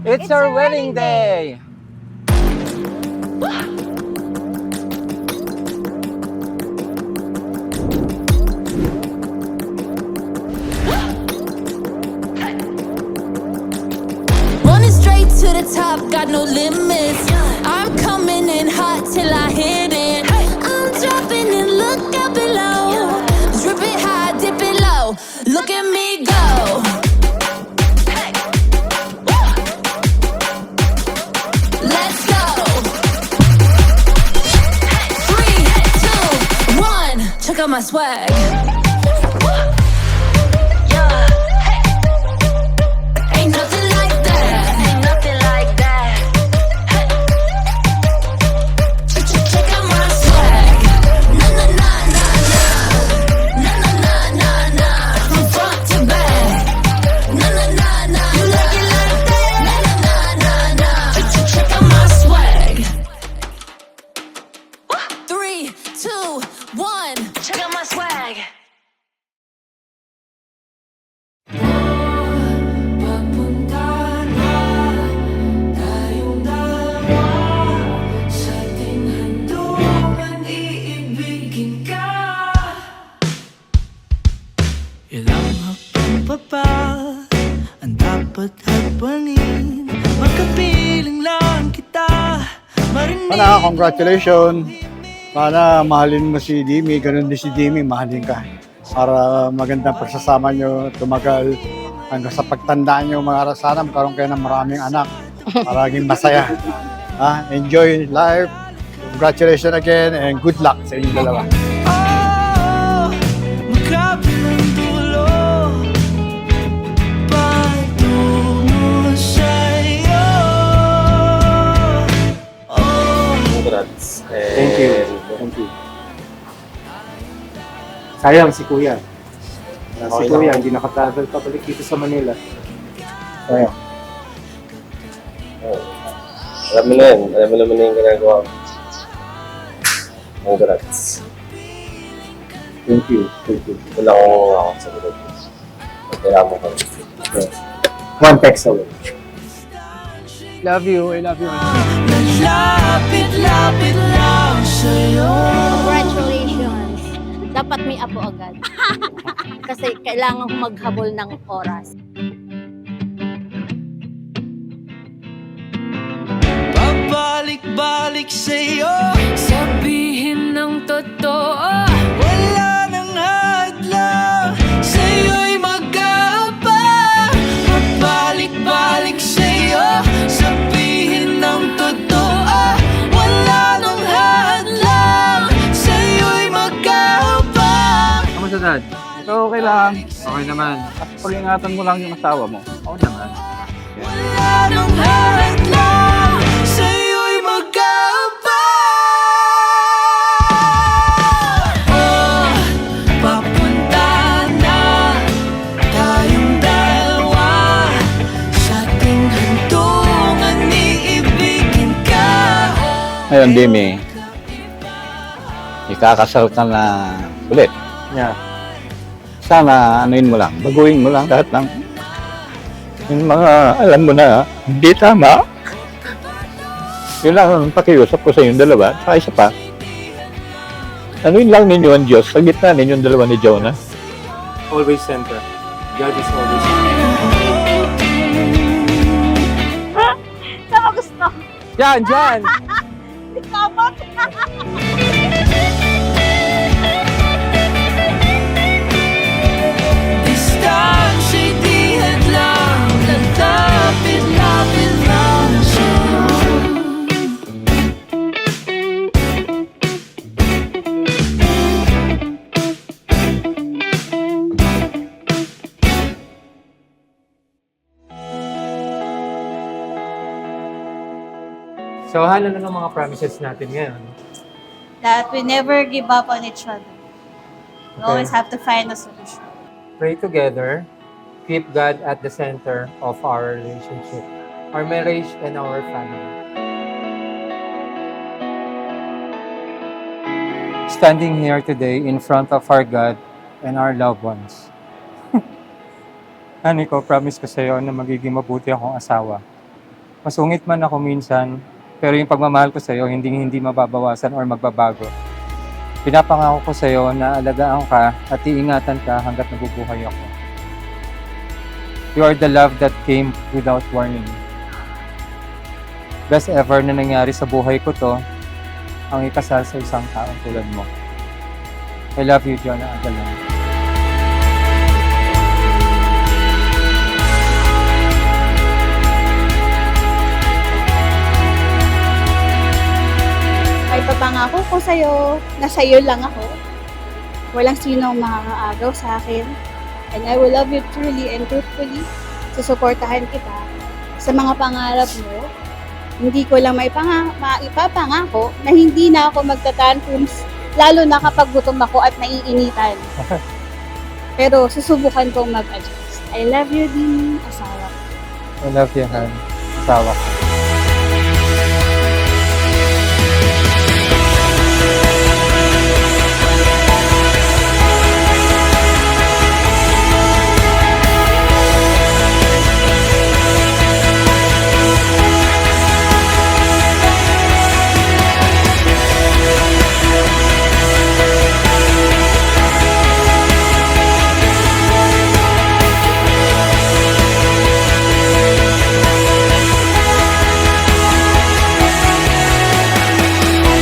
It's our wedding day! Running straight to the top, got no limits. I'm coming in hot till I hit it. I'm dropping and look out below. Drip it high, dip it low. Look at me go. Let's go. 3, 2, 1. Check out my swag. Ain't nothing like that. Ain't nothing like that. Check out my swag. Na na na na na. Na na na na na. From front to back. Na na na na. You like it like that? Na na na na na. Check out my swag. 3, 2, 1. Check out my swag. Ilang hakbang pa ba ang dapat hakbangin? Magkapiling lang kita, marinig. Sana, congratulations. Sana mahalin mo si Dimi, ganun din si Dimi, mahalin ka. Para magandang pagsasama nyo, tumagal hanggang sa pagtandaan nyo, sana magkaroon kayo ng maraming anak para maging masaya. Enjoy life. Congratulations again and good luck sa inyong dalawa. Oh, magkabilang dulo, patungo sa'yo. Oh, Congrats. Thank you. Thank you. Sayang si Kuya. Si Kuya hindi nakatravel pabalik dito sa Manila. Sayang. Alam mo na yan. Alam mo naman na yung ginagawa mo. Congrats. Thank you. Thank you. Wala akong ako sa likod mo. Kailangan mo kami. Okay. One text away. Love you, I love you. lapit-lapit lang sa'yo. Congratulations! Dapat may apo agad. Kasi kailangan kong maghabol ng oras. Pabalik-balik sa'yo, Sabihin ng totoo. wala nang hadlang, sa'yo'y mag-aabang. Pabalik-balik sa'yo, sabihin ng totoo, wala nang hadlang, sa'yo'y mag-aabang. Kamusta, Dad? Ikaw okay lang? Okay naman. At pag-ingatan mo lang yung asawa mo. Okay naman. Wala nang hadlang, sa'yo'y mag-aabang. Oh, papunta na tayong dalawa sa ating hantungan, iibigin ka. Ngayon, Dimi, ikakasal ka na ulit. Yeah. Sana anuin mo lang, baguhin mo lang lahat ng yung mga alam mo na hindi tama. Yun lang ang pakiusap ko sa inyong dalawa. Saka isa pa, anuin lang ninyo ang Diyos sa gitna ninyong dalawa ni Jonah. Always center. God is always center. Sama gusto. Yan, dyan! Di kamot. Distansya'y di hadlang, lalapit-lapit lang sa'yo. So, ano na ng mga promises natin ngayon? That we never give up on each other. We Okay. always have to find a solution. Pray together, keep God at the center of our relationship, our marriage, and our family. Standing here today in front of our God and our loved ones. Honey ko, promise ko sa'yo na magiging mabuti akong asawa. Masungit man ako minsan, pero yung pagmamahal ko sa'yo, hindi mababawasan or magbabago. Pinapangako ko sa'yo na alagaan ka at iingatan ka hanggat nabubuhay ako. You are the love that came without warning. Best ever na nangyari sa buhay ko to, ang ikasal sa isang taong tulad mo. I love you, Jonah Agalan. Ay papangako ko sa'yo na sa'yo lang ako. Walang sinong makakaagaw sa akin. And I will love you truly and truthfully. Susuportahan kita sa mga pangarap mo. Hindi ko lang maipapangako na hindi na ako magtatantrums, lalo na kapag gutom ako at naiinitan. Pero susubukan kong mag-adjust. I love you, Dini, asawa ko. I love you, Han. Asawa ko.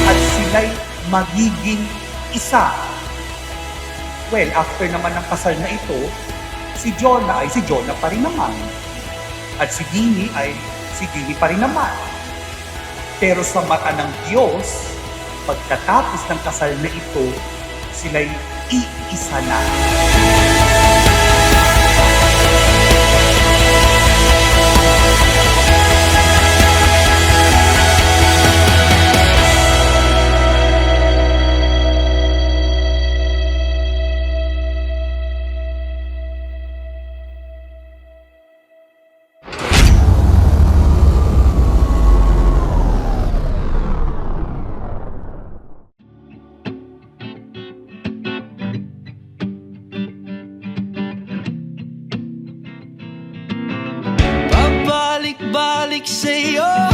At sila'y magiging isa. Well, after naman ng kasal na ito, si Jonah ay si Jonah pa rin naman. At si Dini ay si Dini pa rin naman. Pero sa mata ng Diyos, pagkatapos ng kasal na ito, sila'y iisa na. Pabalik-balik sa'yo